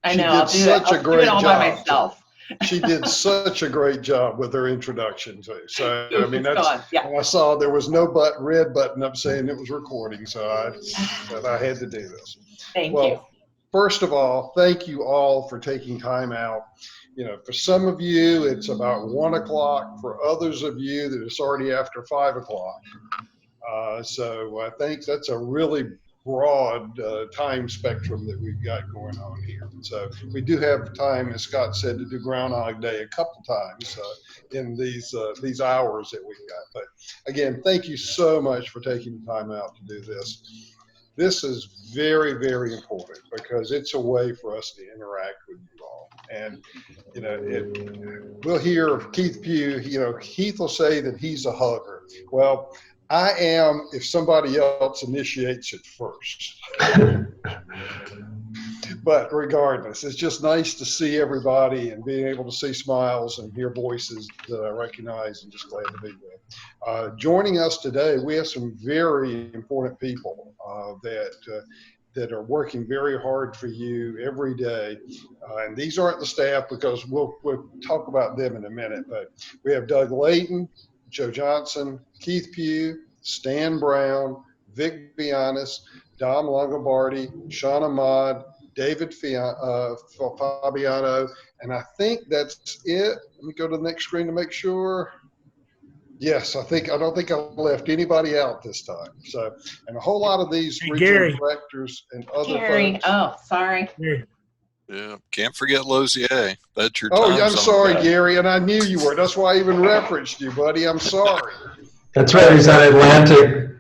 I She know. did such a great all job. by myself. She did such a great job with her introduction too. So I mean, that's, Yeah. and I saw there was no red button up saying it was recording, so I said I had to do this. Thank you. First of all, thank you all for taking time out. You know, for some of you, it's about 1 o'clock. For others of you, that it's already after 5 o'clock. So I think that's a really broad time spectrum that we've got going on here. So we do have time, as Scott said, to do Groundhog Day a couple times in these hours that we've got. But again, thank you so much for taking the time out to do this. This is very, very important because it's a way for us to interact with you all. And, you know, we'll hear Keith Pugh, you know, Keith will say that he's a hugger. Well, I am if somebody else initiates it first. But regardless, it's just nice to see everybody and being able to see smiles and hear voices that I recognize, and just glad to be with. Joining us today, we have some very important people that are working very hard for you every day. And these aren't the staff, because we'll talk about them in a minute, but we have Doug Layton, Joe Johnson, Keith Pugh, Stan Brown, Vic Bianis, Dom Longobardi, Sean Ahmad, David Fabiano, and I think that's it. Let me go to the next screen to make sure. Yes, I don't think I left anybody out this time. So, and a whole lot of these regional directors and other folks. Oh, sorry. Yeah, can't forget Lozier. That's your time zone. I'm sorry, Gary, and I knew you were. That's why I even referenced you, buddy. I'm sorry. That's right. He's on Atlantic.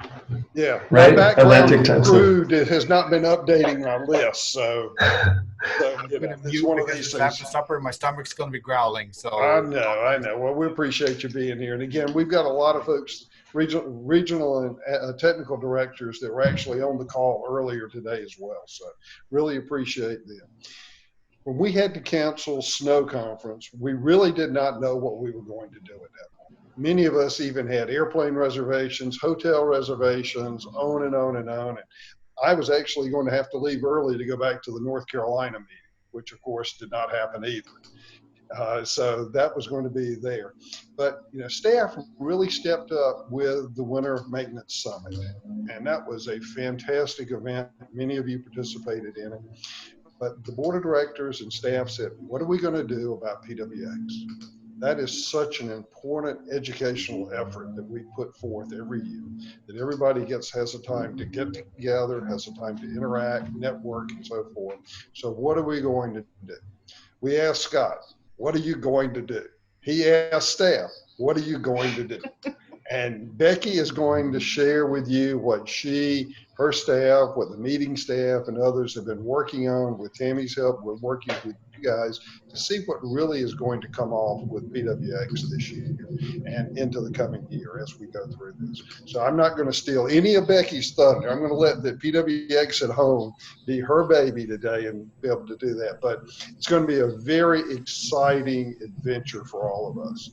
Yeah, right. My background Atlantic crew has not been updating my list, so you know, it's one of these things. After supper, my stomach's going to be growling. So I know. Well, we appreciate you being here, and again, we've got a lot of folks, regional and technical directors that were actually on the call earlier today as well. So really appreciate them. When we had to cancel Snow Conference, we really did not know what we were going to do at that point. Many of us even had airplane reservations, hotel reservations, on and on and on. And I was actually going to have to leave early to go back to the North Carolina meeting, which of course did not happen either. So that was going to be there. But, you know, staff really stepped up with the Winter Maintenance Summit. And that was a fantastic event. Many of you participated in it. But the board of directors and staff said, what are we going to do about PWX? That is such an important educational effort that we put forth every year, that everybody has a time to get together, has a time to interact, network, and so forth. So what are we going to do? We asked Scott, what are you going to do? He asked staff, what are you going to do? And Becky is going to share with you what her staff, what the meeting staff and others have been working on. With Tammy's help, we're working with you guys to see what really is going to come off with PWX this year and into the coming year as we go through this. So I'm not going to steal any of Becky's thunder. I'm going to let the PWX at home be her baby today and be able to do that. But it's going to be a very exciting adventure for all of us.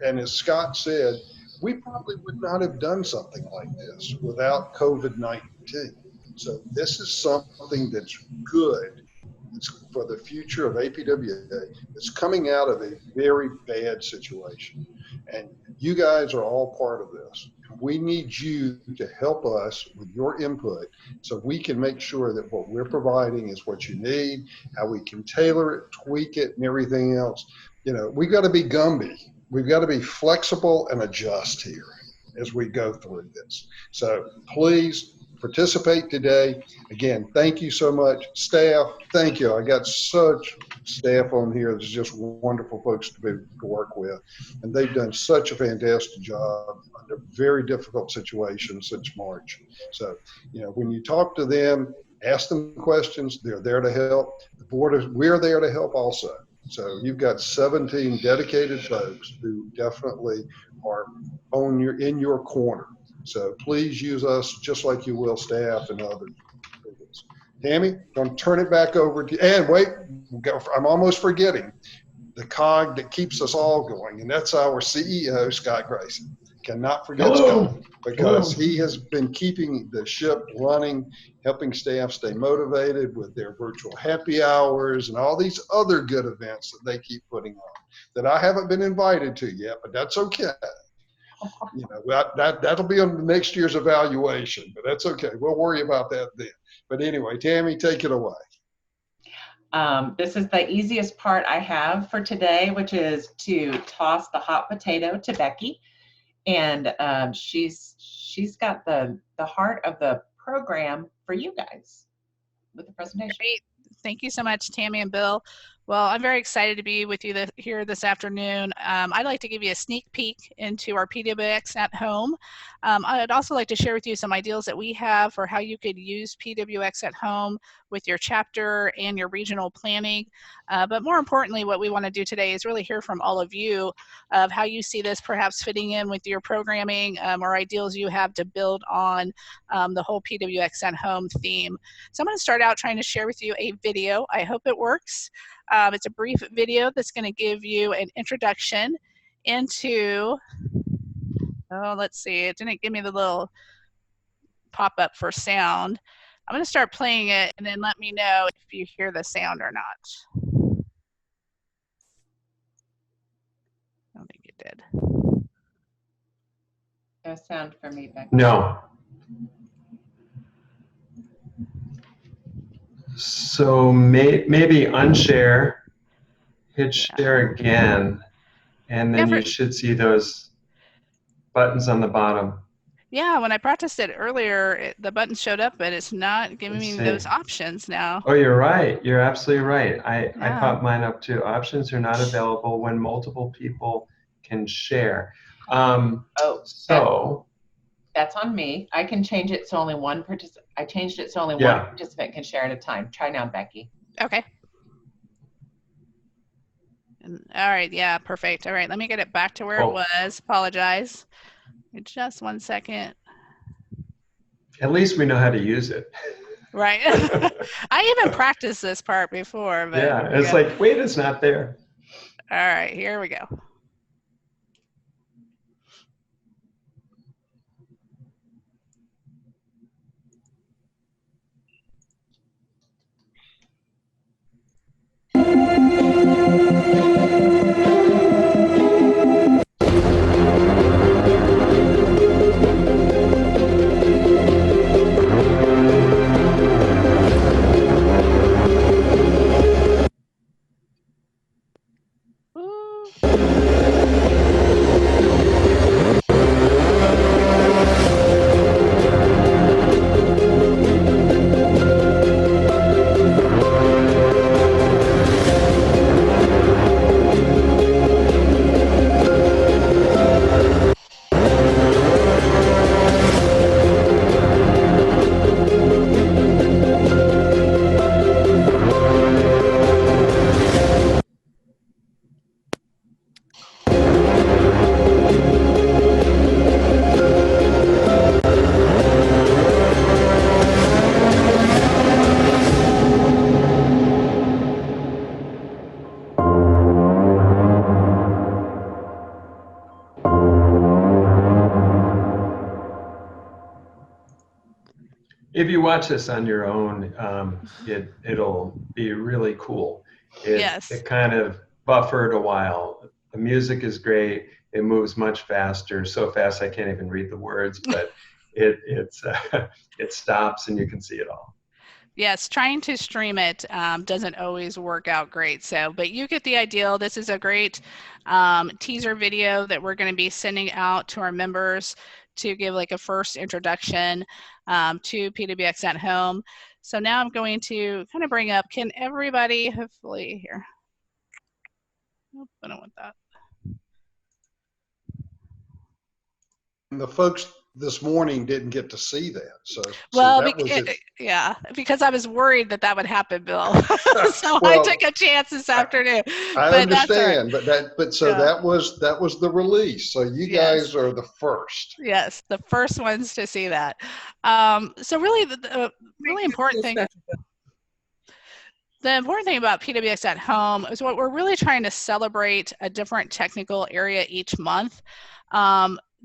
And as Scott said, we probably would not have done something like this without COVID-19. So this is something that's good. It's for the future of APWA. It's coming out of a very bad situation. And you guys are all part of this. We need you to help us with your input so we can make sure that what we're providing is what you need, how we can tailor it, tweak it, and everything else. You know, we've got to be Gumby. We've got to be flexible and adjust here as we go through this. So please participate today. Again, thank you so much. Staff, thank you. I got such staff on here that's just wonderful folks to work with. And they've done such a fantastic job under very difficult situations since March. So, you know, when you talk to them, ask them questions, they're there to help. We're there to help also. So you've got 17 dedicated folks who definitely are in your corner. So please use us just like you will staff and others. Tammy, I'm going to turn it back over to you. And wait, I'm almost forgetting the cog that keeps us all going, and that's our CEO, Scott Grayson. Cannot forget Hello. Scott, because he has been keeping the ship running, helping staff stay motivated with their virtual happy hours and all these other good events that they keep putting on that I haven't been invited to yet, but that's okay. You know, that'll be on next year's evaluation, but that's okay. We'll worry about that then. But anyway, Tammy, take it away. This is the easiest part I have for today, which is to toss the hot potato to Becky. And she's got the heart of the program for you guys with the presentation. Great. Thank you so much, Tammy and Bill. Well, I'm very excited to be with you here this afternoon. I'd like to give you a sneak peek into our PWX at home. I'd also like to share with you some ideas that we have for how you could use PWX at home with your chapter and your regional planning. But more importantly, what we want to do today is really hear from all of you of how you see this perhaps fitting in with your programming or ideals you have to build on the whole PWX at home theme. So I'm going to start out trying to share with you a video. I hope it works. It's a brief video that's going to give you an introduction into, oh, let's see, it didn't give me the little pop-up for sound. I'm going to start playing it and then let me know if you hear the sound or not. I don't think it did. No sound for me, Becky. No. So maybe unshare, hit share again, and then you should see those buttons on the bottom. Yeah, when I practiced it earlier, the button showed up, but it's not giving me those options now. Oh, you're right. You're absolutely right. I popped mine up too. Options are not available when multiple people can share. That's on me. I can change it so only one participant. I changed it so only one participant can share at a time. Try now, Becky. Okay. All right. Yeah. Perfect. All right. Let me get it back to where it was. Apologize. Just 1 second. At least we know how to use it. Right. I even practiced this part before. But yeah. It's like, wait, it's not there. All right. Here we go. If you watch this on your own, it'll be really cool. It kind of buffered a while. The music is great. It moves much faster, so fast I can't even read the words, but it stops and you can see it all. Yes, trying to stream it doesn't always work out great. But you get the idea. This is a great teaser video that we're going to be sending out to our members to give like a first introduction to PWX at home. So now I'm going to kind of bring up, can everybody, hopefully here. Nope, I don't want that. And the folks this morning didn't get to see that. Well, yeah, because I was worried that would happen, Bill. So well, I took a chance this afternoon. I understand, but that was the release. So you guys are the first. Yes, the first ones to see that. So really, the really important thing. The important thing about PWX at home is what we're really trying to celebrate a different technical area each month.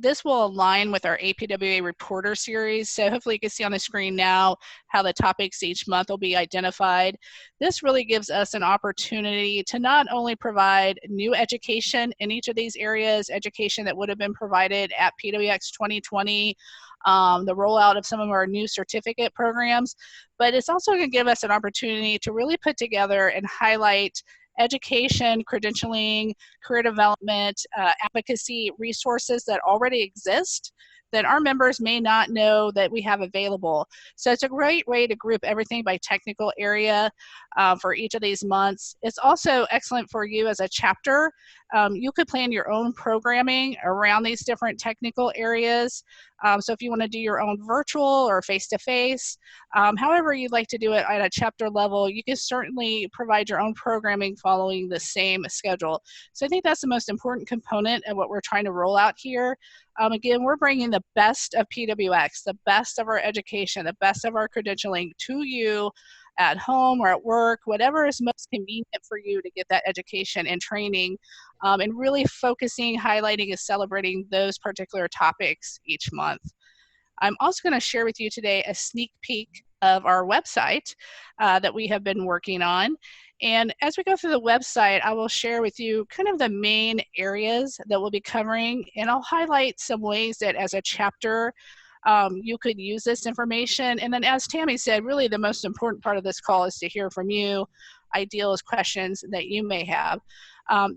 This will align with our APWA Reporter series. So hopefully you can see on the screen now how the topics each month will be identified. This really gives us an opportunity to not only provide new education in each of these areas, education that would have been provided at PWX 2020, the rollout of some of our new certificate programs, but it's also going to give us an opportunity to really put together and highlight education, credentialing, career development, advocacy resources that already exist that our members may not know that we have available. So it's a great way to group everything by technical area for each of these months. It's also excellent for you as a chapter. You could plan your own programming around these different technical areas. So if you want to do your own virtual or face-to-face, however you'd like to do it at a chapter level, you can certainly provide your own programming following the same schedule. So I think that's the most important component of what we're trying to roll out here. Again, we're bringing the best of PWX, the best of our education, the best of our credentialing to you at home or at work, whatever is most convenient for you to get that education and training, and really focusing, highlighting, and celebrating those particular topics each month. I'm also going to share with you today a sneak peek of our website that we have been working on. And as we go through the website, I will share with you kind of the main areas that we'll be covering, and I'll highlight some ways that as a chapter you could use this information. And then as Tammy said, really the most important part of this call is to hear from you, ideas, questions that you may have.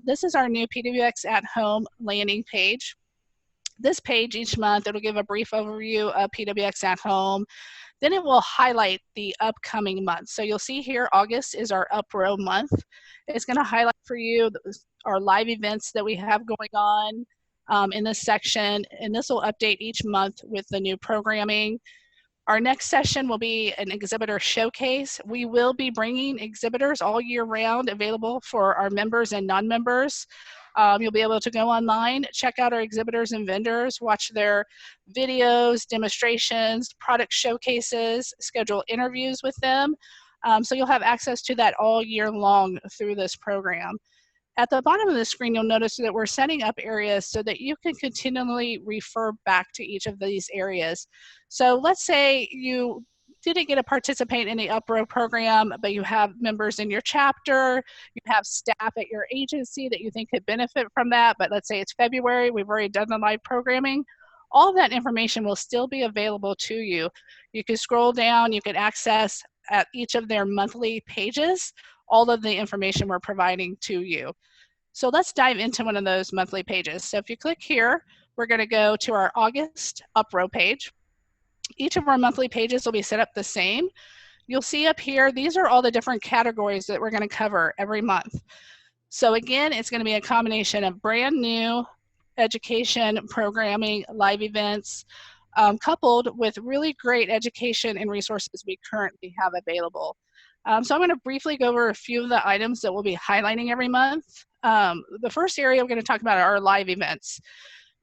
This is our new PWX at Home landing page. This page each month, it'll give a brief overview of PWX at Home. Then it will highlight the upcoming months. So you'll see here, August is our Uproar month. It's going to highlight for you our live events that we have going on in this section, and this will update each month with the new programming. Our next session will be an exhibitor showcase. We will be bringing exhibitors all year round available for our members and non-members. You'll be able to go online, check out our exhibitors and vendors, watch their videos, demonstrations, product showcases, schedule interviews with them. So you'll have access to that all year long through this program. At the bottom of the screen, you'll notice that we're setting up areas so that you can continually refer back to each of these areas. So let's say you didn't get to participate in the Uproar program, but you have members in your chapter, you have staff at your agency that you think could benefit from that, but let's say it's February, we've already done the live programming. All of that information will still be available to you. You can scroll down, you can access at each of their monthly pages all of the information we're providing to you. So let's dive into one of those monthly pages. So if you click here, we're going to go to our August Uproar page. Each of our monthly pages will be set up the same. You'll see up here, these are all the different categories that we're going to cover every month. So again, it's going to be a combination of brand new education, programming, live events, coupled with really great education and resources we currently have available. So I'm going to briefly go over a few of the items that we'll be highlighting every month. The first area we're going to talk about are our live events.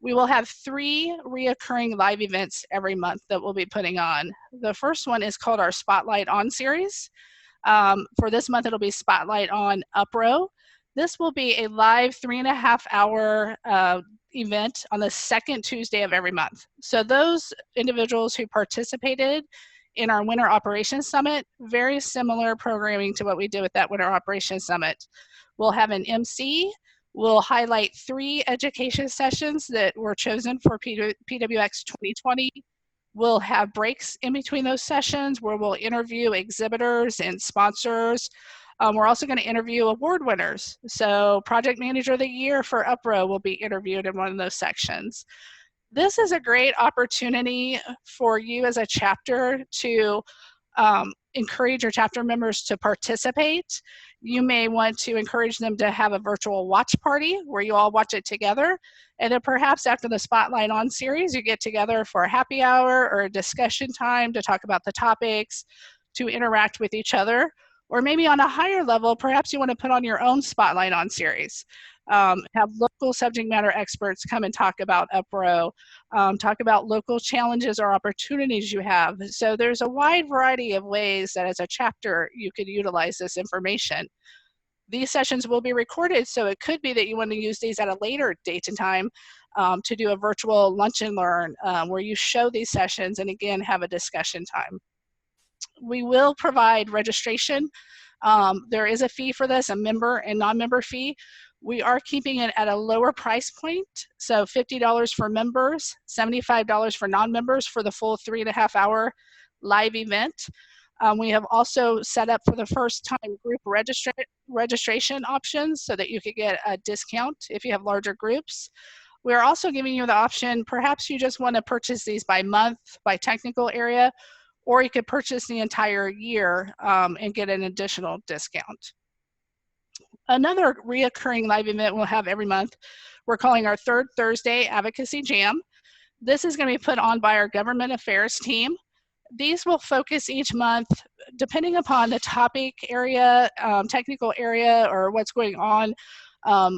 We will have 3 reoccurring live events every month that we'll be putting on. The first one is called our Spotlight On series. For this month, it'll be Spotlight on Uproar. This will be a live 3.5-hour event on the second Tuesday of every month. So those individuals who participated in our Winter Operations Summit, very similar programming to what we did with that Winter Operations Summit. We'll have an MC. We'll highlight 3 education sessions that were chosen for PWX 2020. We'll have breaks in between those sessions where we'll interview exhibitors and sponsors. We're also going to interview award winners. So Project Manager of the Year for Uproar will be interviewed in one of those sections. This is a great opportunity for you as a chapter to encourage your chapter members to participate. You may want to encourage them to have a virtual watch party where you all watch it together. And then perhaps after the Spotlight On series, you get together for a happy hour or a discussion time to talk about the topics, to interact with each other. Or maybe on a higher level, perhaps you want to put on your own Spotlight On series. Have local subject matter experts come and talk about Uproar, talk about local challenges or opportunities you have. So there's a wide variety of ways that as a chapter you could utilize this information. These sessions will be recorded, so it could be that you want to use these at a later date and time. to do a virtual lunch and learn where you show these sessions and again have a discussion time. We will provide registration. There is a fee for this, a member and non-member fee. We are keeping it at a lower price point, so $50 for members, $75 for non-members for the full 3.5 hour live event. We have also set up for the first time group registration options so that you could get a discount if you have larger groups. We are also giving you the option, perhaps you just want to purchase these by month, by technical area, or you could purchase the entire year and get an additional discount. Another reoccurring live event we'll have every month, we're calling our Third Thursday Advocacy Jam. This is going to be put on by our government affairs team. These will focus each month, depending upon the topic area, technical area, or what's going on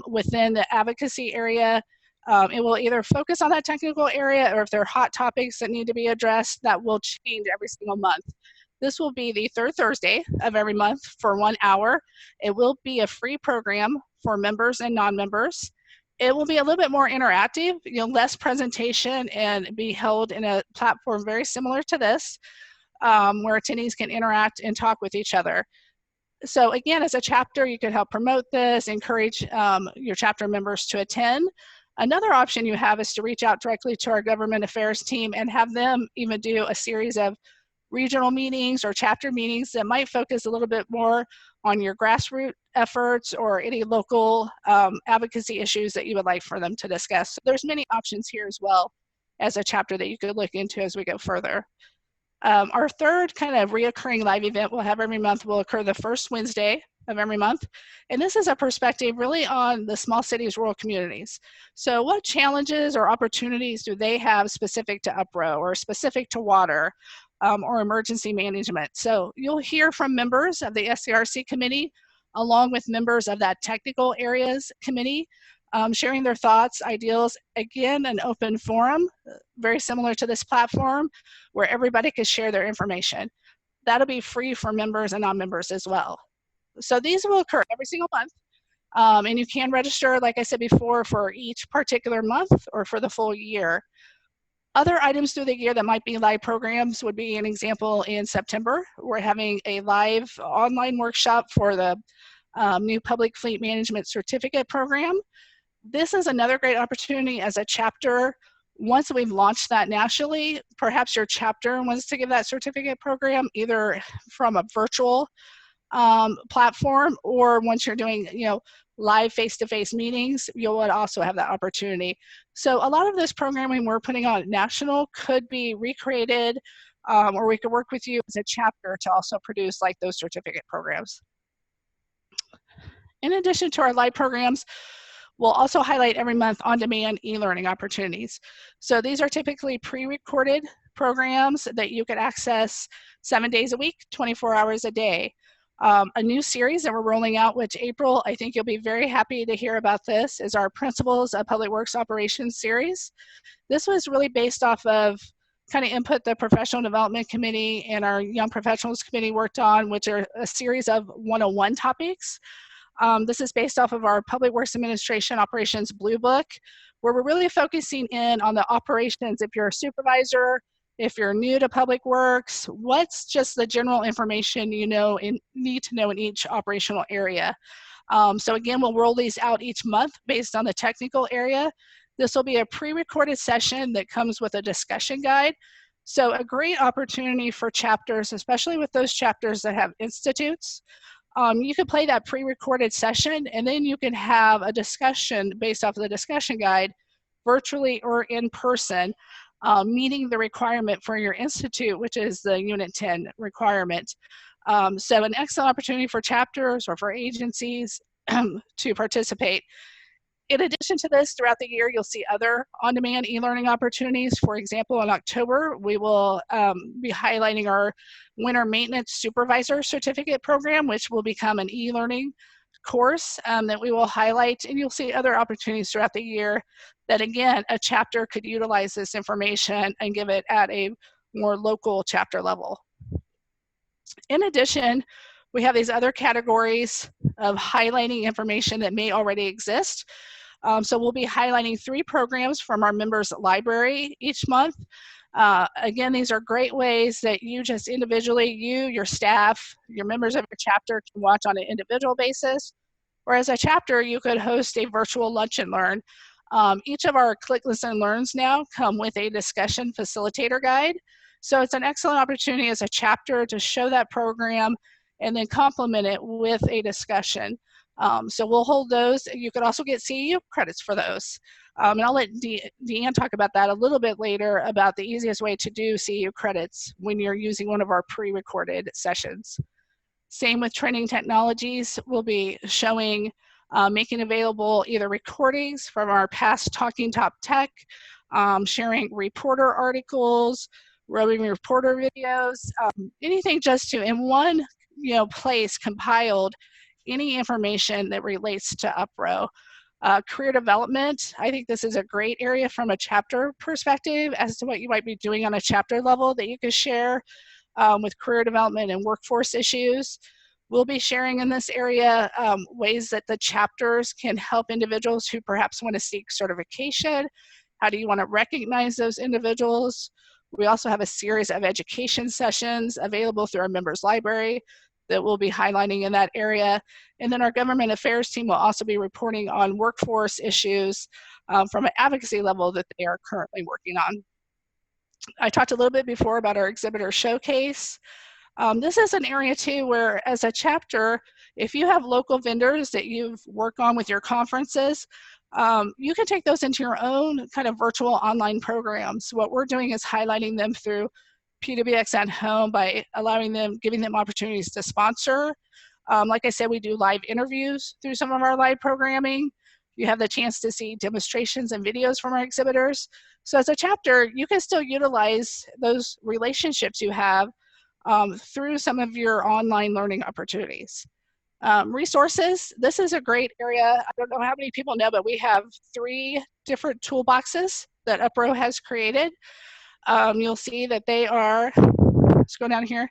within the advocacy area. It will either focus on that technical area, or if there are hot topics that need to be addressed, that will change every single month. This will be the third Thursday of every month for 1 hour. It will be a free program for members and non-members. It will be a little bit more interactive, less presentation, and be held in a platform very similar to this, where attendees can interact and talk with each other. So again, as a chapter, you could help promote this, encourage your chapter members to attend. Another option you have is to reach out directly to our government affairs team and have them even do a series of regional meetings or chapter meetings that might focus a little bit more on your grassroots efforts or any local advocacy issues that you would like for them to discuss. So there's many options here as well as a chapter that you could look into as we go further. Our third kind of reoccurring live event we'll have every month will occur the first Wednesday of every month. And this is a perspective really on the small cities, rural communities. So what challenges or opportunities do they have specific to Uproar or specific to water or emergency management? So you'll hear from members of the SCRC committee along with members of that technical areas committee sharing their thoughts, ideals, again, an open forum, very similar to this platform, where everybody can share their information. That'll be free for members and non-members as well. So these will occur every single month, and you can register, like I said before, for each particular month or for the full year. Other items through the year that might be live programs would be an example in September. We're having a live online workshop for the new Public Fleet Management Certificate Program. This is another great opportunity as a chapter. Once we've launched that nationally, perhaps your chapter wants to give that certificate program either from a virtual platform, or once you're doing live face-to-face meetings, you would also have that opportunity. So a lot of this programming we're putting on national could be recreated, or we could work with you as a chapter to also produce like those certificate programs. In addition to our live programs, we'll also highlight every month on-demand e-learning opportunities. So these are typically pre-recorded programs that you could access 7 days a week, 24 hours a day. A new series that we're rolling out, which April, I think you'll be very happy to hear about this, is our Principles of Public Works Operations series. This was really based off of kind of input the Professional Development Committee and our Young Professionals Committee worked on, which are a series of 101 topics. This is based off of our Public Works Administration Operations Blue Book, where we're really focusing in on the operations. If you're a supervisor, if you're new to Public Works, what's just the general information you know and need to know in each operational area. So again, we'll roll these out each month based on the technical area. This will be a pre-recorded session that comes with a discussion guide. So a great opportunity for chapters, especially with those chapters that have institutes. You can play that pre-recorded session, and then you can have a discussion based off of the discussion guide, virtually or in person, meeting the requirement for your institute, which is the Unit 10 requirement. So an excellent opportunity for chapters or for agencies to participate. In addition to this, throughout the year, you'll see other on-demand e-learning opportunities. For example, in October, we will be highlighting our Winter Maintenance Supervisor Certificate Program, which will become an e-learning course that we will highlight. And you'll see other opportunities throughout the year that, again, a chapter could utilize this information and give it at a more local chapter level. In addition, we have these other categories of highlighting information that may already exist. So we'll be highlighting 3 programs from our members library each month. Again, these are great ways that you just individually, your staff, your members of your chapter can watch on an individual basis. Or as a chapter, you could host a virtual lunch and learn. Each of our Click, Listen, Learns now come with a discussion facilitator guide. So it's an excellent opportunity as a chapter to show that program and then complement it with a discussion. So we'll hold those. You could also get CEU credits for those. And I'll let Deanne talk about that a little bit later about the easiest way to do CEU credits when you're using one of our pre-recorded sessions. Same with training technologies. We'll be showing, making available either recordings from our past Talking Top Tech, sharing reporter articles, roving reporter videos, anything just to, in one place, compiled any information that relates to Upro. Career development, I think this is a great area from a chapter perspective as to what you might be doing on a chapter level that you could share with career development and workforce issues. We'll be sharing in this area ways that the chapters can help individuals who perhaps want to seek certification. How do you want to recognize those individuals? We also have a series of education sessions available through our members library that we'll be highlighting in that area. And then our government affairs team will also be reporting on workforce issues from an advocacy level that they are currently working on. I talked a little bit before about our Exhibitor Showcase. This is an area too where as a chapter, if you have local vendors that you've worked on with your conferences, you can take those into your own kind of virtual online programs. What we're doing is highlighting them through PWX at Home by giving them opportunities to sponsor. Like I said, we do live interviews through some of our live programming. You have the chance to see demonstrations and videos from our exhibitors. So as a chapter, you can still utilize those relationships you have through some of your online learning opportunities. Resources, this is a great area. I don't know how many people know, but we have 3 different toolboxes that Upro has created. You'll see that they are, let's go down here.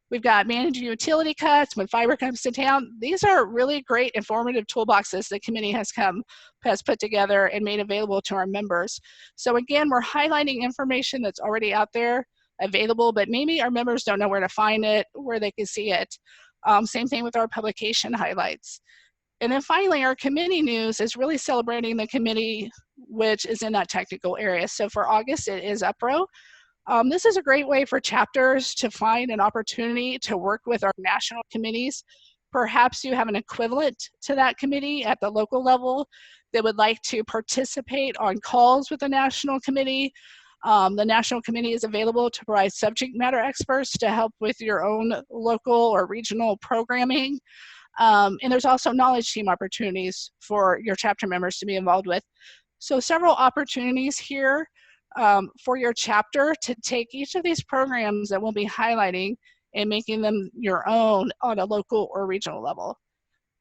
We've got managing utility cuts when fiber comes to town. These are really great informative toolboxes the committee has put together and made available to our members. So again, we're highlighting information that's already out there available, but maybe our members don't know where to find it, where they can see it. Same thing with our publication highlights. And then finally, our committee news is really celebrating the committee which is in that technical area. So for August, it is Upro. This is a great way for chapters to find an opportunity to work with our national committees. Perhaps you have an equivalent to that committee at the local level that would like to participate on calls with the national committee. The national committee is available to provide subject matter experts to help with your own local or regional programming. And there's also knowledge team opportunities for your chapter members to be involved with. So several opportunities here for your chapter to take each of these programs that we'll be highlighting and making them your own on a local or regional level.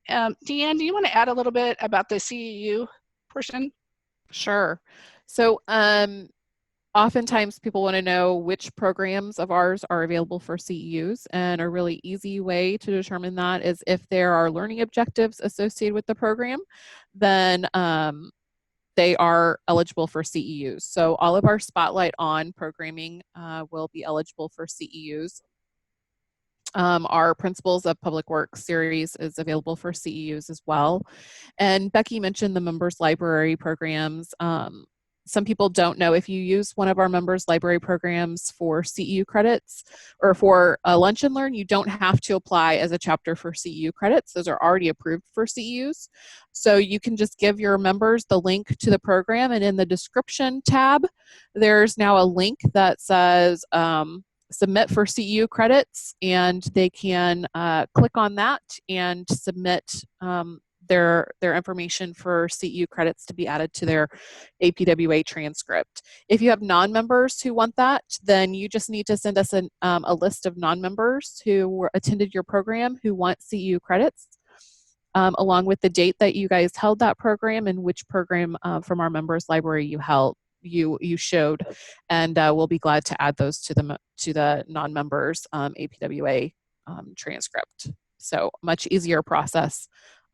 Deanne, do you want to add a little bit about the CEU portion? Sure. So oftentimes people want to know which programs of ours are available for CEUs, and a really easy way to determine that is if there are learning objectives associated with the program, then they are eligible for CEUs. So all of our Spotlight On programming will be eligible for CEUs. Our Principles of Public Works series is available for CEUs as well. And Becky mentioned the members library programs. Some people don't know, if you use one of our members library programs for CEU credits or for a lunch and learn, you don't have to apply as a chapter for CEU credits. Those are already approved for CEUs. So you can just give your members the link to the program, and in the description tab, there's now a link that says submit for CEU credits, and they can click on that and submit their information for CEU credits to be added to their APWA transcript. If you have non-members who want that, then you just need to send us a list of non-members who attended your program who want CEU credits, along with the date that you guys held that program and which program from our members library you showed, and we'll be glad to add those to the non-members APWA transcript. So much easier process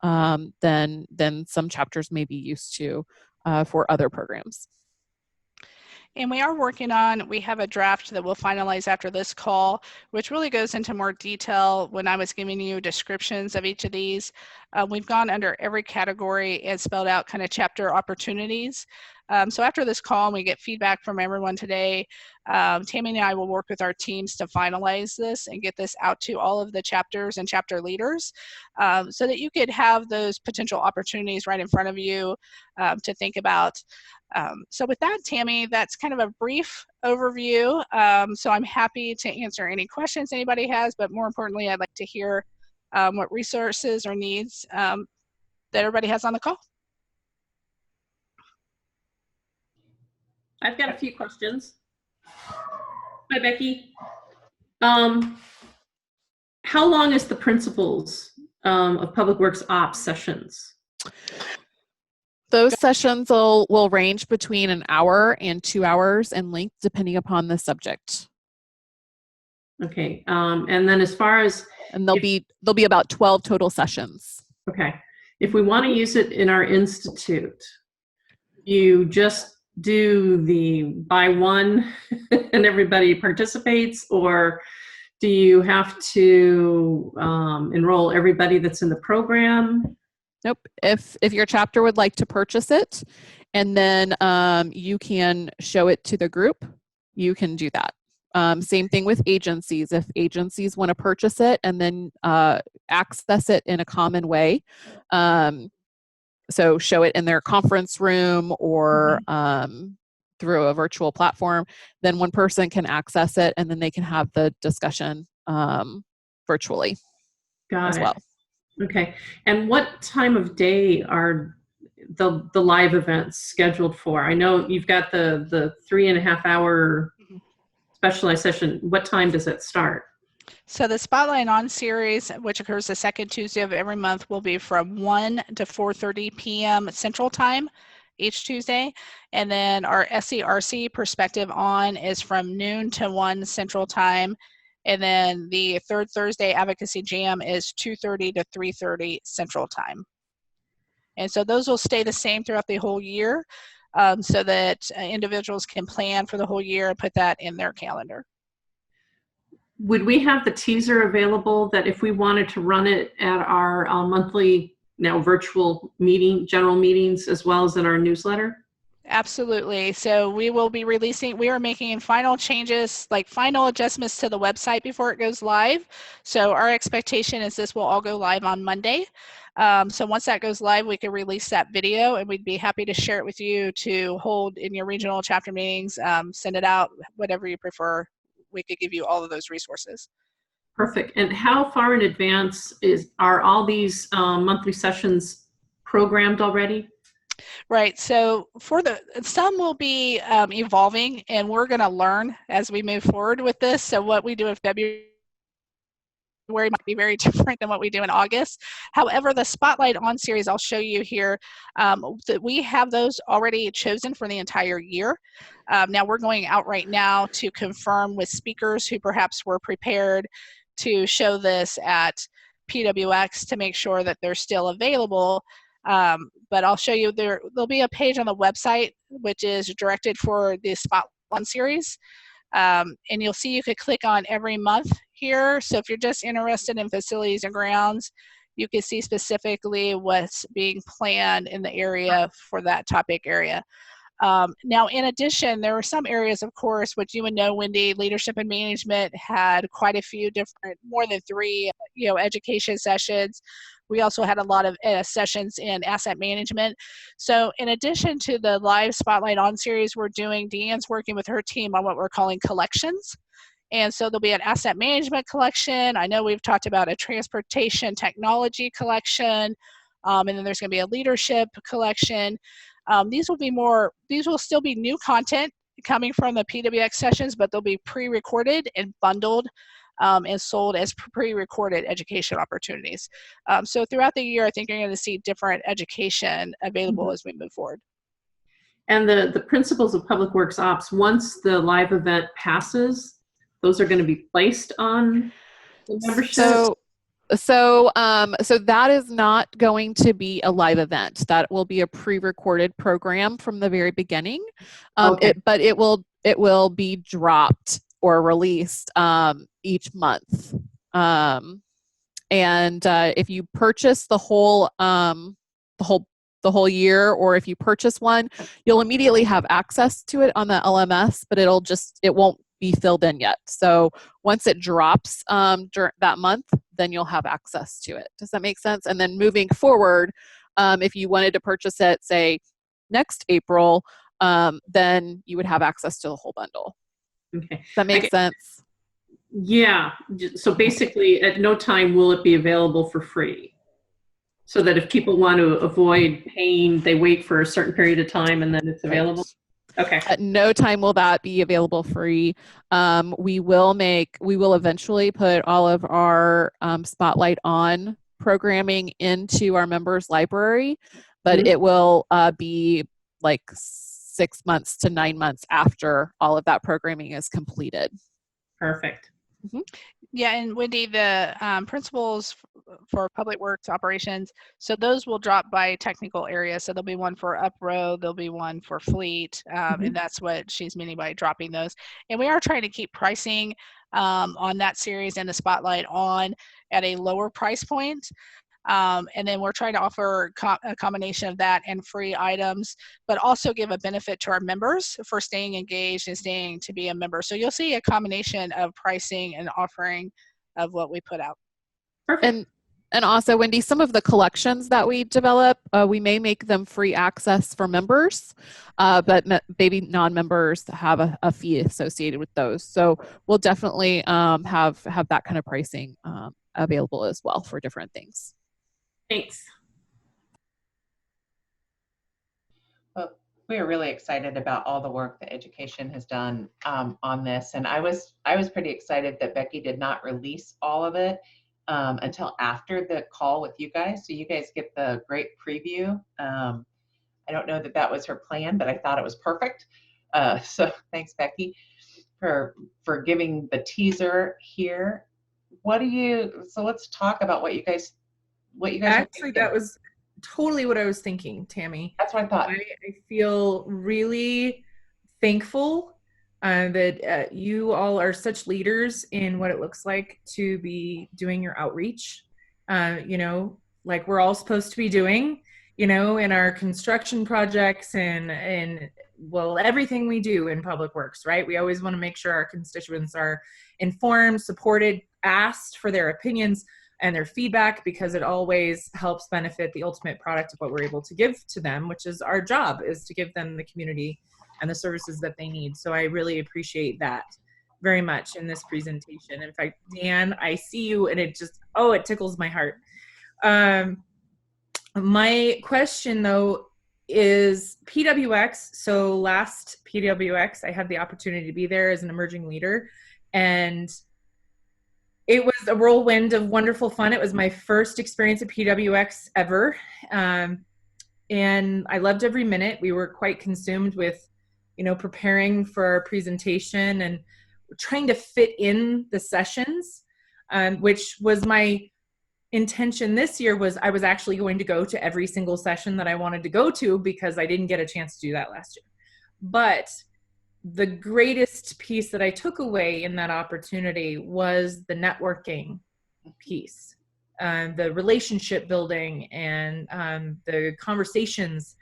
than some chapters may be used to for other programs. And we have a draft that we'll finalize after this call, which really goes into more detail when I was giving you descriptions of each of these. We've gone under every category and spelled out kind of chapter opportunities. So after this call and we get feedback from everyone today, Tammy and I will work with our teams to finalize this and get this out to all of the chapters and chapter leaders so that you could have those potential opportunities right in front of you to think about. So with that, Tammy, that's kind of a brief overview. So I'm happy to answer any questions anybody has, but more importantly, I'd like to hear what resources or needs that everybody has on the call. I've got a few questions. Hi, Becky. How long is the principles of Public Works Ops sessions? Those sessions will range between an hour and 2 hours in length, depending upon the subject. Okay, and then as far as... And there'll be about 12 total sessions. Okay, if we want to use it in our institute, you just do the buy one and everybody participates, or do you have to enroll everybody that's in the program? Nope. If your chapter would like to purchase it and then you can show it to the group, you can do that. Same thing with agencies. If agencies want to purchase it and then access it in a common way, so show it in their conference room or through a virtual platform, then one person can access it and then they can have the discussion virtually as well. Okay, and what time of day are the live events scheduled for? I know you've got the 3.5 hour specialized session. What time does it start? So the Spotlight On series, which occurs the second Tuesday of every month, will be from 1 to 4:30 p.m. Central Time each Tuesday. And then our SCRC Perspective On is from noon to 1 Central Time. And then the third Thursday Advocacy Jam is 2:30 to 3:30 Central Time. And so those will stay the same throughout the whole year so that individuals can plan for the whole year and put that in their calendar. Would we have the teaser available that if we wanted to run it at our monthly, now virtual general meetings, as well as in our newsletter? Absolutely. So we are making final changes, like final adjustments to the website before it goes live. So our expectation is this will all go live on Monday. So once that goes live, we can release that video and we'd be happy to share it with you to hold in your regional chapter meetings, send it out, whatever you prefer. We could give you all of those resources. Perfect. And how far in advance are all these monthly sessions programmed already? Right. So some will be evolving, and we're going to learn as we move forward with this. So what we do in February might be very different than what we do in August. However, the Spotlight On series I'll show you here, that we have those already chosen for the entire year. Now we're going out right now to confirm with speakers who perhaps were prepared to show this at PWX to make sure that they're still available. But I'll show you there'll be a page on the website which is directed for the Spotlight On series. And you'll see you could click on every month here. So if you're just interested in facilities and grounds, you can see specifically what's being planned in the area for that topic area. Now, in addition, there were some areas, of course, which you would know, Wendy, leadership and management had quite a few different, more than 3, education sessions. We also had a lot of sessions in asset management. So in addition to the live Spotlight On series we're doing, Deanne's working with her team on what we're calling collections. And so there'll be an asset management collection. I know we've talked about a transportation technology collection, and then there's going to be a leadership collection. These will still be new content coming from the PWX sessions, but they'll be pre-recorded and bundled and sold as pre-recorded education opportunities. So throughout the year, I think you're going to see different education available as we move forward. And the principles of Public Works Ops, once the live event passes, those are going to be placed on the membership? So that is not going to be a live event. That will be a pre-recorded program from the very beginning. Okay. But it will be dropped or released each month. And if you purchase the whole year, or if you purchase one, you'll immediately have access to it on the LMS, but it won't be filled in yet. So once it drops during that month, then you'll have access to it. Does that make sense? And then moving forward, if you wanted to purchase it, say next April, then you would have access to the whole bundle. Okay. Does that make sense? Yeah. So basically, at no time will it be available for free. So that if people want to avoid paying, they wait for a certain period of time and then it's available? Right. Okay. At no time will that be available free. We will eventually put all of our Spotlight On programming into our members library, but it will be like 6 months to 9 months after all of that programming is completed. Perfect. Mm-hmm. Yeah, and Wendy, the principles for public works operations, so those will drop by technical area. So there'll be one for Uproar, there'll be one for fleet, and that's what she's meaning by dropping those. And we are trying to keep pricing on that series and the Spotlight On at a lower price point. And then we're trying to offer a combination of that and free items, but also give a benefit to our members for staying engaged and staying to be a member. So you'll see a combination of pricing and offering of what we put out. Perfect. And also, Wendy, some of the collections that we develop, we may make them free access for members, but maybe non-members have a fee associated with those. So we'll definitely have that kind of pricing available as well for different things. Thanks. Well, we are really excited about all the work that education has done on this, and I was pretty excited that Becky did not release all of it until after the call with you guys, so you guys get the great preview. I don't know that was her plan, but I thought it was perfect. So thanks, Becky, for giving the teaser here. So let's talk about what you guys. Actually, that was totally what I was thinking, Tammy. That's what I thought. I feel really thankful that you all are such leaders in what it looks like to be doing your outreach, like we're all supposed to be doing, in our construction projects and well, everything we do in public works, right? We always want to make sure our constituents are informed, supported, asked for their opinions and their feedback, because it always helps benefit the ultimate product of what we're able to give to them, which is our job, is to give them the community and the services that they need. So I really appreciate that very much in this presentation. In fact, Dan, I see you and it tickles my heart. My question though is PWX. So last PWX, I had the opportunity to be there as an emerging leader, and it was a whirlwind of wonderful fun. It was my first experience at PWX ever. And I loved every minute. We were quite consumed with, preparing for our presentation and trying to fit in the sessions, which was my intention this year. I was actually going to go to every single session that I wanted to go to, because I didn't get a chance to do that last year. But the greatest piece that I took away in that opportunity was the networking piece, the relationship building, and the conversations,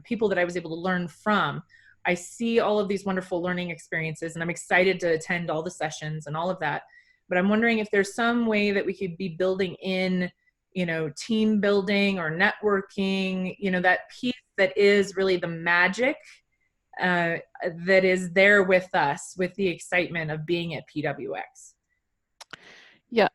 people that I was able to learn from. I see all of these wonderful learning experiences, and I'm excited to attend all the sessions and all of that. But I'm wondering if there's some way that we could be building in, team building or networking, that piece that is really the magic that is there with us, with the excitement of being at PWX. Yeah,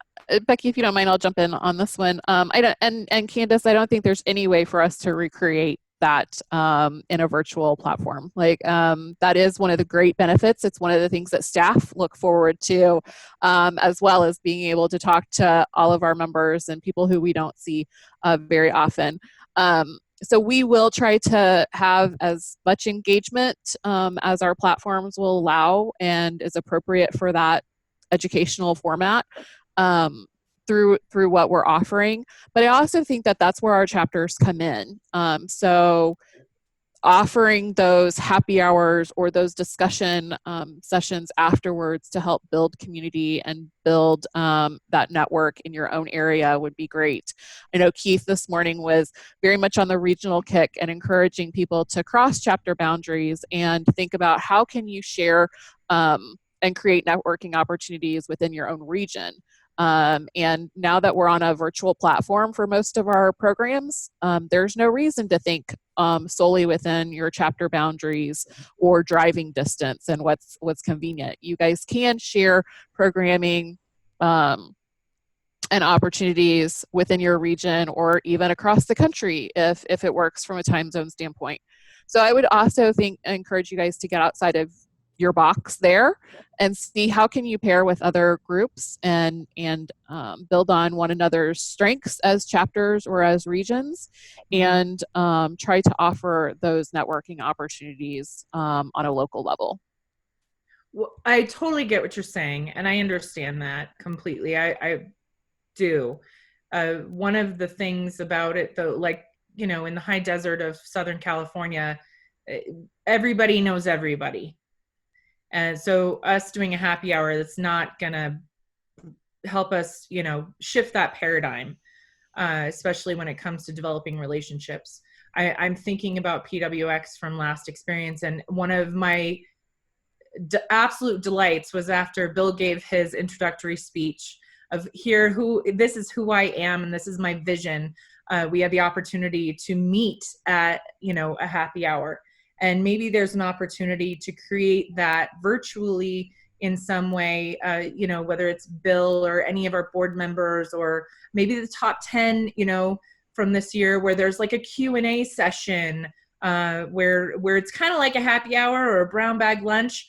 Becky, if you don't mind, I'll jump in on this one. And Candace, I don't think there's any way for us to recreate that in a virtual platform. That is one of the great benefits. It's one of the things that staff look forward to, as well as being able to talk to all of our members and people who we don't see very often. So we will try to have as much engagement as our platforms will allow and is appropriate for that educational format. through what we're offering. But I also think that that's where our chapters come in. So offering those happy hours or those discussion sessions afterwards to help build community and build that network in your own area would be great. I know Keith this morning was very much on the regional kick and encouraging people to cross chapter boundaries and think about how can you share and create networking opportunities within your own region. And now that we're on a virtual platform for most of our programs, there's no reason to think solely within your chapter boundaries or driving distance and what's convenient. You guys can share programming and opportunities within your region or even across the country if it works from a time zone standpoint. So I would also encourage you guys to get outside of your box there and see how can you pair with other groups and build on one another's strengths as chapters or as regions, and try to offer those networking opportunities on a local level. Well, I totally get what you're saying, and I understand that completely. I do. One of the things about it, though, like, you know, in the high desert of Southern California, everybody knows everybody. And so us doing a happy hour, that's not going to help us, you know, shift that paradigm, especially when it comes to developing relationships. I'm thinking about PWX from last experience, and one of my absolute delights was after Bill gave his introductory speech of this is who I am and this is my vision. We had the opportunity to meet at, you know, a happy hour. And maybe there's an opportunity to create that virtually in some way, you know, whether it's Bill or any of our board members, or maybe the top 10, you know, from this year, where there's like a Q&A session where it's kind of like a happy hour or a brown bag lunch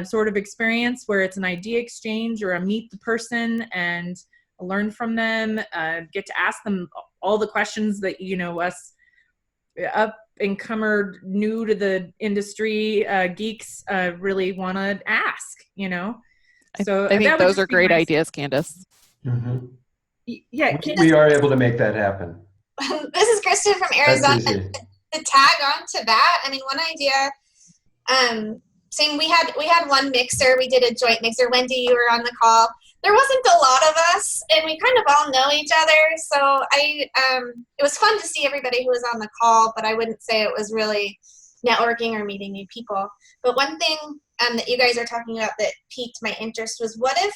sort of experience, where it's an idea exchange or a meet the person and learn from them, get to ask them all the questions that, you know, us up and comer new to the industry geeks really want to ask, you know. So I think those are great ideas, Candace. Mm-hmm. Yeah, we are able to make that happen. This is Kristen from Arizona. To tag on to that, I mean, one idea, same, we had one mixer, we did a joint mixer. Wendy, you were on the call. There wasn't a lot of us, and we kind of all know each other. So it was fun to see everybody who was on the call, but I wouldn't say it was really networking or meeting new people. But one thing that you guys are talking about that piqued my interest was, what if,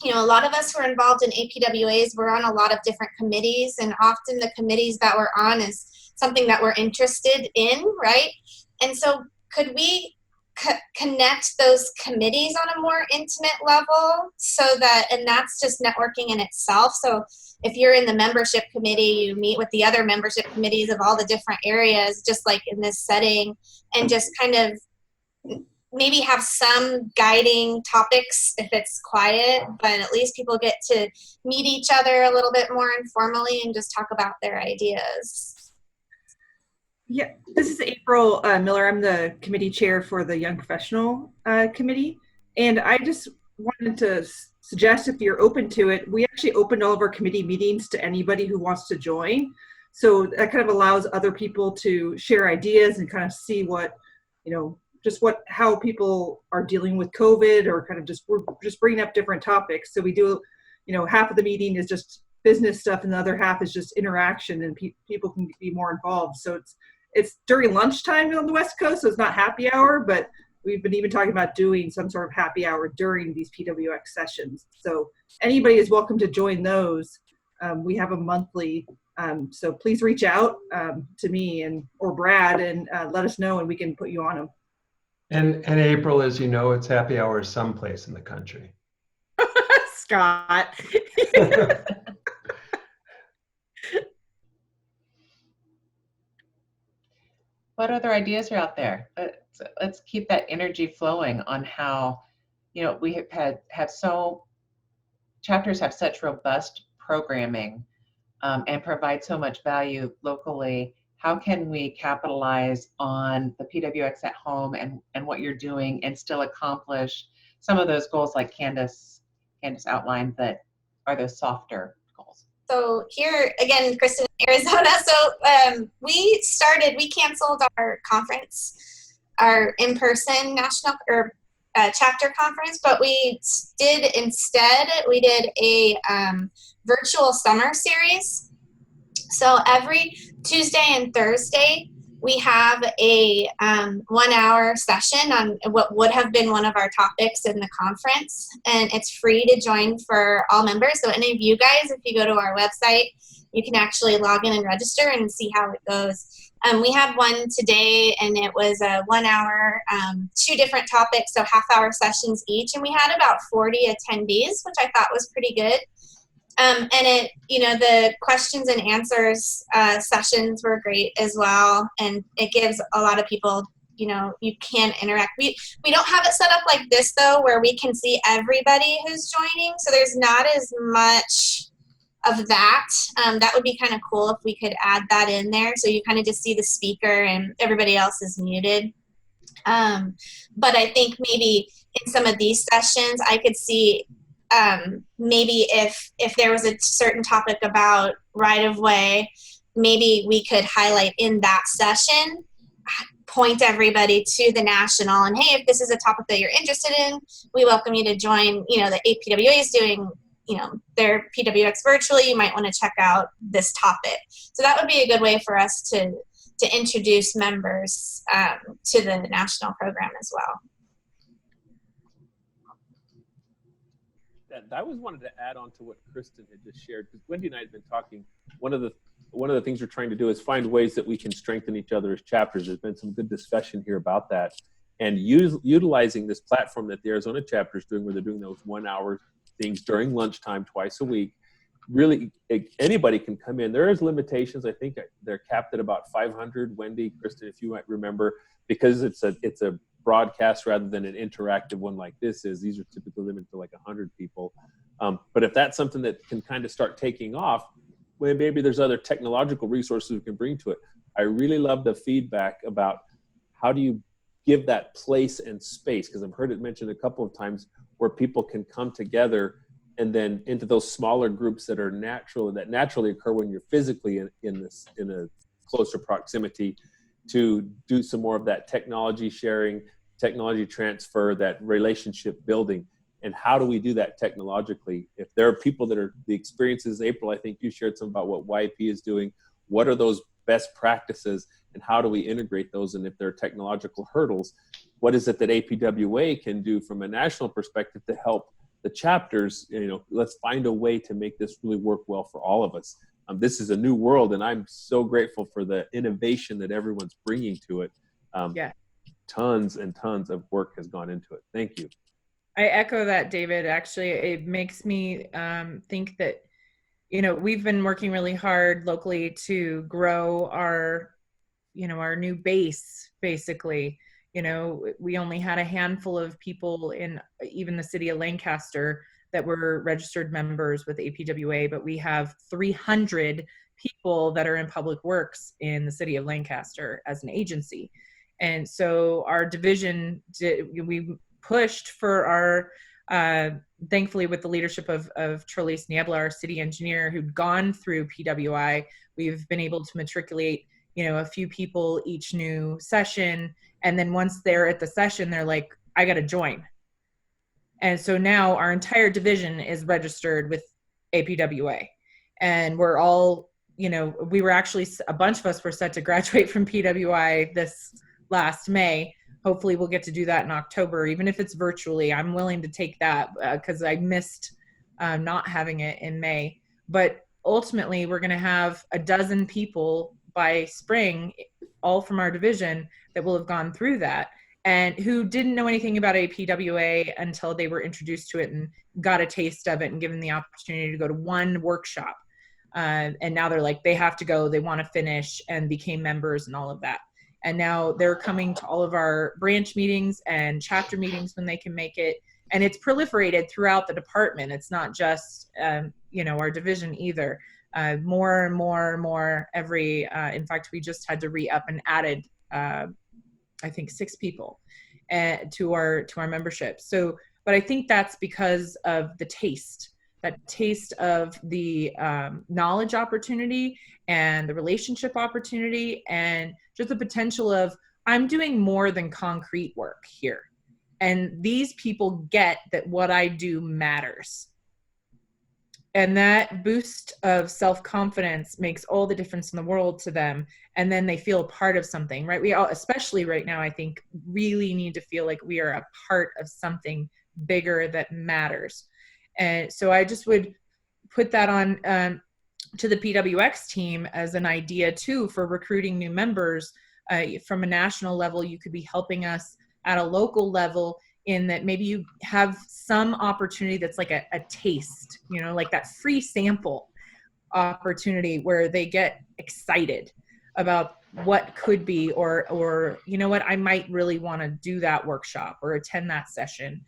you know, a lot of us who are involved in APWAs, we're on a lot of different committees, and often the committees that we're on is something that we're interested in, right? And so could we connect those committees on a more intimate level, so that, and that's just networking in itself. So if you're in the membership committee, you meet with the other membership committees of all the different areas, just like in this setting, and just kind of maybe have some guiding topics if it's quiet, but at least people get to meet each other a little bit more informally and just talk about their ideas. Yeah, this is April Miller. I'm the committee chair for the Young Professional Committee. And I just wanted to suggest, if you're open to it, we actually opened all of our committee meetings to anybody who wants to join. So that kind of allows other people to share ideas and kind of see what, you know, just how people are dealing with COVID, or kind of we're just bringing up different topics. So we do, you know, half of the meeting is just business stuff and the other half is just interaction, and people can be more involved. So it's during lunchtime on the West Coast, so it's not happy hour, but we've been even talking about doing some sort of happy hour during these PWX sessions. So anybody is welcome to join those. We have a monthly, so please reach out to me or Brad and let us know, and we can put you on them. And April, as you know, it's happy hour someplace in the country. Scott. What other ideas are out there? Let's keep that energy flowing on how, you know, we chapters have such robust programming and provide so much value locally. How can we capitalize on the PWX at home and what you're doing and still accomplish some of those goals like Candace outlined that are those softer goals? So here again, Kristen, Arizona. So we canceled our conference, our in-person national or chapter conference, but we did a virtual summer series. So every Tuesday and Thursday, we have a 1 hour session on what would have been one of our topics in the conference. And it's free to join for all members. So any of you guys, if you go to our website, you can actually log in and register and see how it goes. We had one today, and it was a 1 hour, 2 different topics, so half-hour sessions each. And we had about 40 attendees, which I thought was pretty good. And it, the questions and answers sessions were great as well. And it gives a lot of people, you can interact. We don't have it set up like this, though, where we can see everybody who's joining. So there's not as much of that. That would be kind of cool if we could add that in there. So you kind of just see the speaker and everybody else is muted. But I think maybe in some of these sessions, I could see maybe if there was a certain topic about right-of-way, maybe we could highlight in that session, point everybody to the national, and hey, if this is a topic that you're interested in, we welcome you to join. The APWA is doing their PWX virtually. You might want to check out this topic. So that would be a good way for us to introduce members to the national program as well. I always wanted to add on to what Kristen had just shared, because Wendy and I had been talking. One of the things we're trying to do is find ways that we can strengthen each other as chapters. There's been some good discussion here about that, and utilizing this platform that the Arizona chapter is doing, where they're doing those 1 hour things during lunchtime twice a week. Really, anybody can come in. There is limitations. I think they're capped at about 500. Wendy, Kristen, if you might remember, because it's a broadcast rather than an interactive one like this is. These are typically limited to like 100 people. But if that's something that can kind of start taking off, well, maybe there's other technological resources we can bring to it. I really love the feedback about how do you give that place and space, because I've heard it mentioned a couple of times where people can come together and then into those smaller groups that naturally occur when you're physically in a closer proximity, to do some more of that technology sharing, technology transfer, that relationship building. And how do we do that technologically? If there are people that are the experiences, April, I think you shared some about what YP is doing. What are those best practices, and how do we integrate those? And if there are technological hurdles, what is it that APWA can do from a national perspective to help the chapters? Let's find a way to make this really work well for all of us. This is a new world, and I'm so grateful for the innovation that everyone's bringing to it. Tons and tons of work has gone into it. Thank you. I echo that, David. Actually, it makes me think that, we've been working really hard locally to grow our new base, basically. We only had a handful of people in even the city of Lancaster that were registered members with APWA, but we have 300 people that are in public works in the city of Lancaster as an agency. And so our division, we pushed for our, thankfully with the leadership of Trelise Niebla, our city engineer, who'd gone through PWI, we've been able to matriculate, a few people each new session. And then once they're at the session, they're like, I got to join. And so now our entire division is registered with APWA. And we're all, we were actually, a bunch of us were set to graduate from PWI this last May. Hopefully we'll get to do that in October, even if it's virtually. I'm willing to take that because I missed not having it in May. But ultimately, we're going to have a dozen people by spring, all from our division, that will have gone through that, and who didn't know anything about APWA until they were introduced to it and got a taste of it and given the opportunity to go to one workshop. And now they're like, they have to go, they want to finish, and became members and all of that. And now they're coming to all of our branch meetings and chapter meetings when they can make it. And it's proliferated throughout the department. It's not just, our division either. More and more and more every, in fact, we just had to re-up and added, I think 6 people to our membership. So, but I think that's because of the taste taste of the knowledge opportunity and the relationship opportunity, and just the potential of, I'm doing more than concrete work here. And these people get that what I do matters. And that boost of self-confidence makes all the difference in the world to them. And then they feel a part of something, right? We all, especially right now, I think really need to feel like we are a part of something bigger that matters. And so I just would put that on to the PWX team as an idea too for recruiting new members. From a national level, you could be helping us at a local level, in that maybe you have some opportunity that's like a taste, you know, like that free sample opportunity where they get excited about what could be, or you know what, I might really want to do that workshop or attend that session.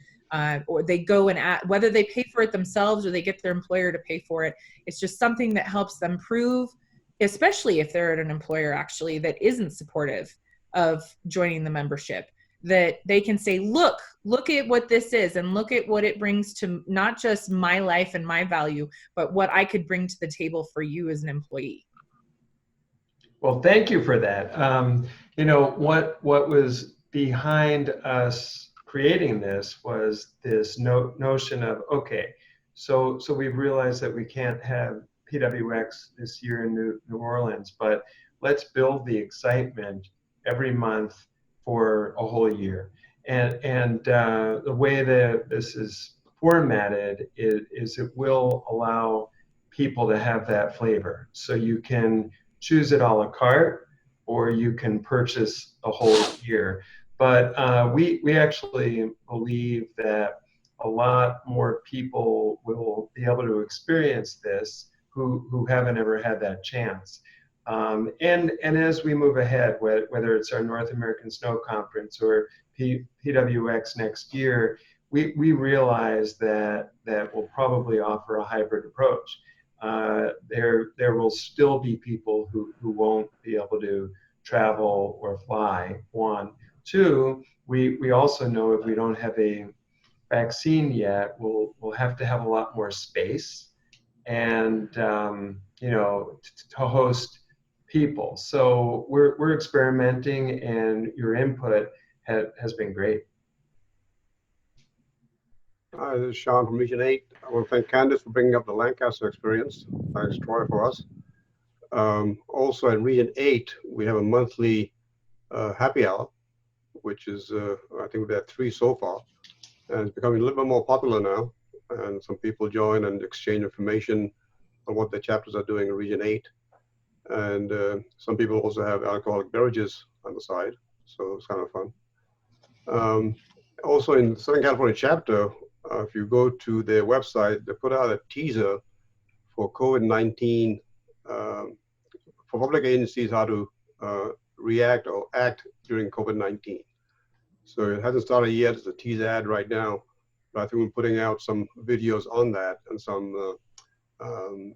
Or they go and whether they pay for it themselves or they get their employer to pay for it. It's just something that helps them prove, especially if they're at an employer actually that isn't supportive of joining the membership, that they can say, look at what this is, and look at what it brings to not just my life and my value, but what I could bring to the table for you as an employee. Well, thank you for that. You know, what was behind us creating this was this notion of, okay, so we've realized that we can't have PWX this year in New Orleans, but let's build the excitement every month for a whole year. And the way that this is formatted is it will allow people to have that flavor. So you can choose it a la carte, or you can purchase a whole year. But we actually believe that a lot more people will be able to experience this who haven't ever had that chance. And as we move ahead, whether it's our North American Snow Conference or PWX next year, we realize that we'll probably offer a hybrid approach. There will still be people who won't be able to travel or fly, one. Two, we also know if we don't have a vaccine yet, we'll have to have a lot more space and you know, to host people. So we're experimenting, and your input has been great. Hi, this is Sean from Region 8. I want to thank Candice for bringing up the Lancaster experience. Thanks, Troy, for us. Also at Region 8, we have a monthly happy hour, which is, I think we've had 3 so far. And it's becoming a little bit more popular now. And some people join and exchange information on what their chapters are doing in Region 8. And some people also have alcoholic beverages on the side. So it's kind of fun. Also in Southern California chapter, if you go to their website, they put out a teaser for COVID-19, for public agencies, how to react or act during COVID-19. So it hasn't started yet. It's a teaser ad right now, but I think we're putting out some videos on that and some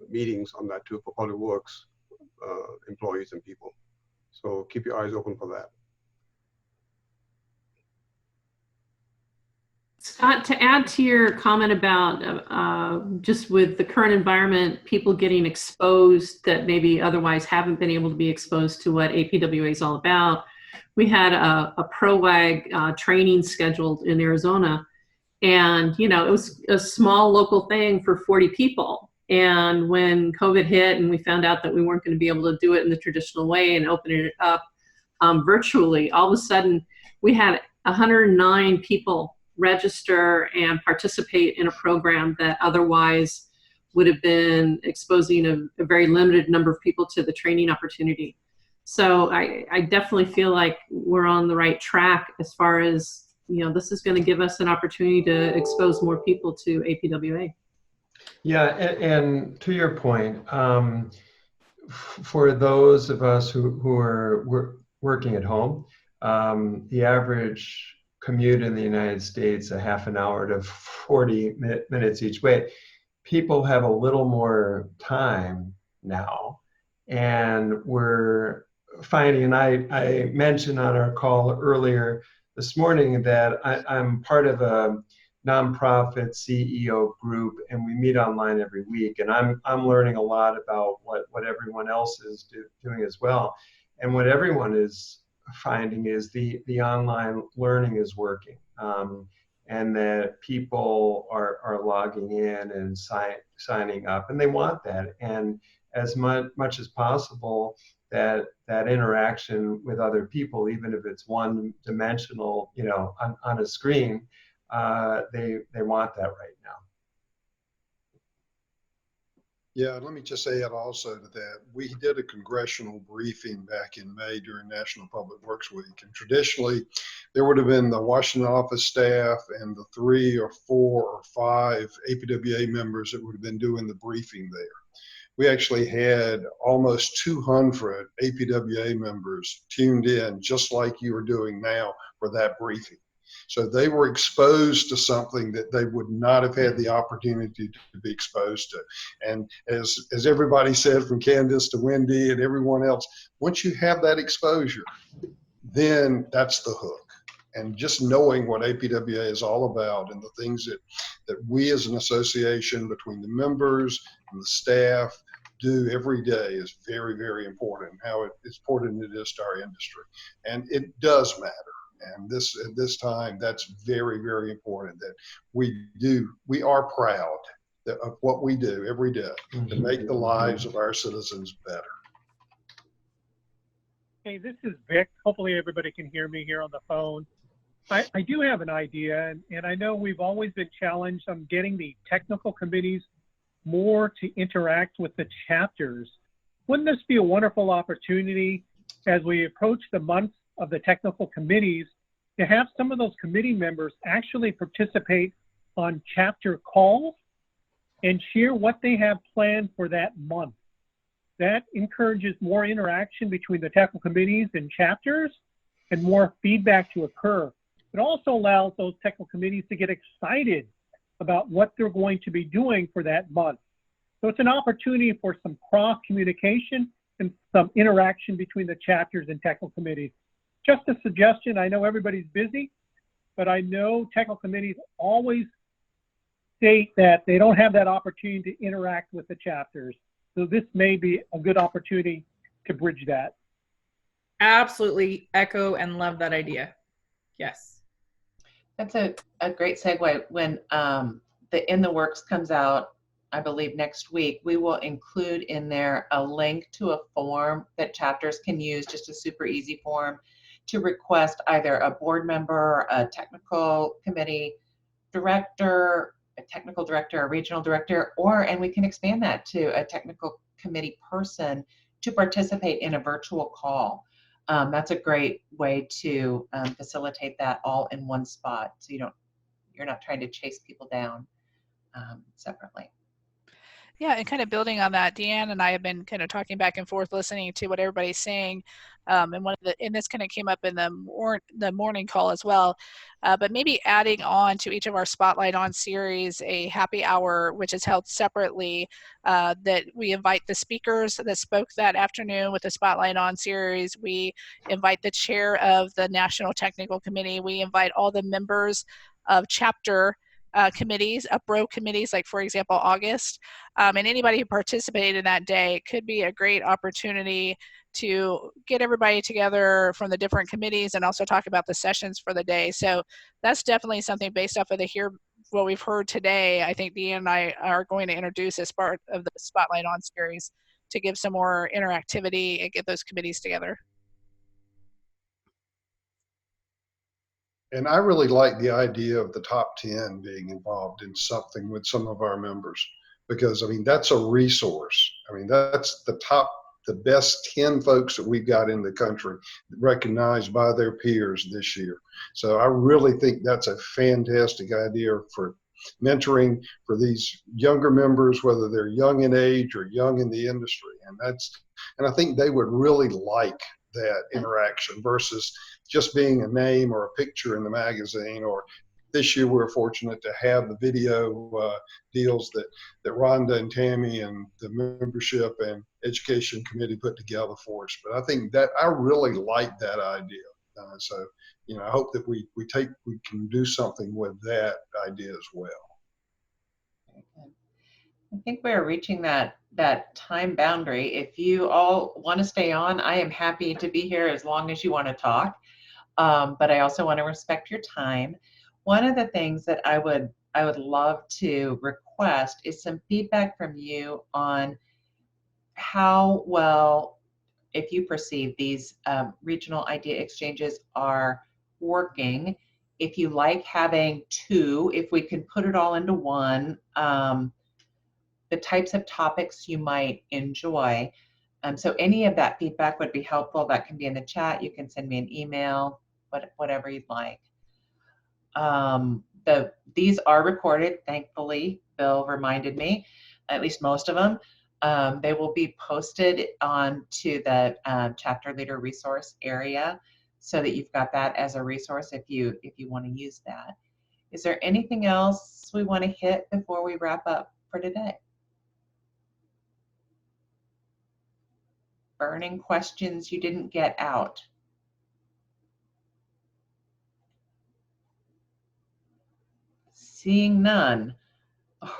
meetings on that too for Public Works employees and people. So keep your eyes open for that. Scott, to add to your comment about just with the current environment, people getting exposed that maybe otherwise haven't been able to be exposed to what APWA is all about, we had a ProWag training scheduled in Arizona, and you know, it was a small local thing for 40 people. And when COVID hit and we found out that we weren't going to be able to do it in the traditional way and open it up virtually, all of a sudden we had 109 people register and participate in a program that otherwise would have been exposing a very limited number of people to the training opportunity. So I definitely feel like we're on the right track as far as, you know, this is going to give us an opportunity to expose more people to APWA. Yeah, and to your point, for those of us who are working at home, the average commute in the United States, a half an hour to 40 minutes each way. People have a little more time now, and we're finding, and I mentioned on our call earlier this morning that I'm part of a nonprofit CEO group, and we meet online every week. And I'm learning a lot about what everyone else is doing as well. And what everyone is finding is the online learning is working, and that people are logging in and signing up, and they want that. And as much as possible, that interaction with other people, even if it's one dimensional, on a screen, they want that right now. Yeah, let me just add also to that. We did a congressional briefing back in May during National Public Works Week. And traditionally, there would have been the Washington office staff and the 3 or 4 or 5 APWA members that would have been doing the briefing there. We actually had almost 200 APWA members tuned in, just like you are doing now for that briefing. So they were exposed to something that they would not have had the opportunity to be exposed to. And as everybody said, from Candace to Wendy and everyone else, once you have that exposure, then that's the hook. And just knowing what APWA is all about and the things that we as an association, between the members and the staff, do every day is very, very important. How it's important it is to our industry. And it does matter. And at this time, that's very, very important that we are proud of what we do every day to make the lives of our citizens better. Hey, this is Vic. Hopefully everybody can hear me here on the phone. I do have an idea, and I know we've always been challenged on getting the technical committees more to interact with the chapters. Wouldn't this be a wonderful opportunity as we approach the month of the technical committees to have some of those committee members actually participate on chapter calls and share what they have planned for that month? That encourages more interaction between the technical committees and chapters and more feedback to occur. It also allows those technical committees to get excited about what they're going to be doing for that month. So it's an opportunity for some cross communication and some interaction between the chapters and technical committees. Just a suggestion. I know everybody's busy, but I know technical committees always state that they don't have that opportunity to interact with the chapters. So this may be a good opportunity to bridge that. Absolutely echo and love that idea. Yes. That's a great segue. When the In the Works comes out, I believe next week, we will include in there a link to a form that chapters can use, just a super easy form, to request either a board member, a technical committee director, a technical director, a regional director, and we can expand that to a technical committee person to participate in a virtual call. That's a great way to facilitate that all in one spot, so you're not trying to chase people down separately. Yeah, and kind of building on that, Deanne and I have been kind of talking back and forth, listening to what everybody's saying, and this kind of came up in the morning call as well. But maybe adding on to each of our Spotlight On series a happy hour, which is held separately, that we invite the speakers that spoke that afternoon with the Spotlight On series. We invite the chair of the National Technical Committee. We invite all the members of chapter committees, Uproar committees, like for example, August, and anybody who participated in that day. It could be a great opportunity to get everybody together from the different committees and also talk about the sessions for the day. So that's definitely something based off of what we've heard today. I think Deanne and I are going to introduce as part of the Spotlight On series to give some more interactivity and get those committees together. And I really like the idea of the top 10 being involved in something with some of our members, because I mean, that's a resource. I mean, that's the best 10 folks that we've got in the country recognized by their peers this year. So I really think that's a fantastic idea for mentoring for these younger members, whether they're young in age or young in the industry. And I think they would really like that interaction versus just being a name or a picture in the magazine. Or this year we're fortunate to have the video deals that Rhonda and Tammy and the membership and education committee put together for us. But I think that I really like that idea. So, you know, I hope that we can do something with that idea as well. I think we're reaching that time boundary. If you all want to stay on, I am happy to be here as long as you want to talk. But I also want to respect your time. One of the things that I would love to request is some feedback from you on how well, if you perceive these regional idea exchanges are working. If you like having two, if we can put it all into one, the types of topics you might enjoy. So any of that feedback would be helpful. That can be in the chat. You can send me an email, whatever you'd like. These are recorded, thankfully. Bill reminded me, at least most of them. They will be posted onto the chapter leader resource area so that you've got that as a resource if you want to use that. Is there anything else we want to hit before we wrap up for today? Burning questions you didn't get out? Seeing none,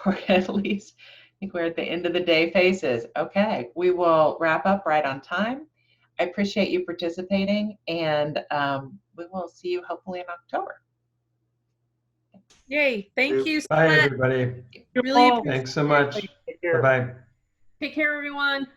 or at least I think we're at the end of the day faces. Okay, we will wrap up right on time. I appreciate you participating, and we will see you hopefully in October. Yay, thank you so Bye, much. everybody. Really Thanks so much. Bye-bye. Take care, everyone.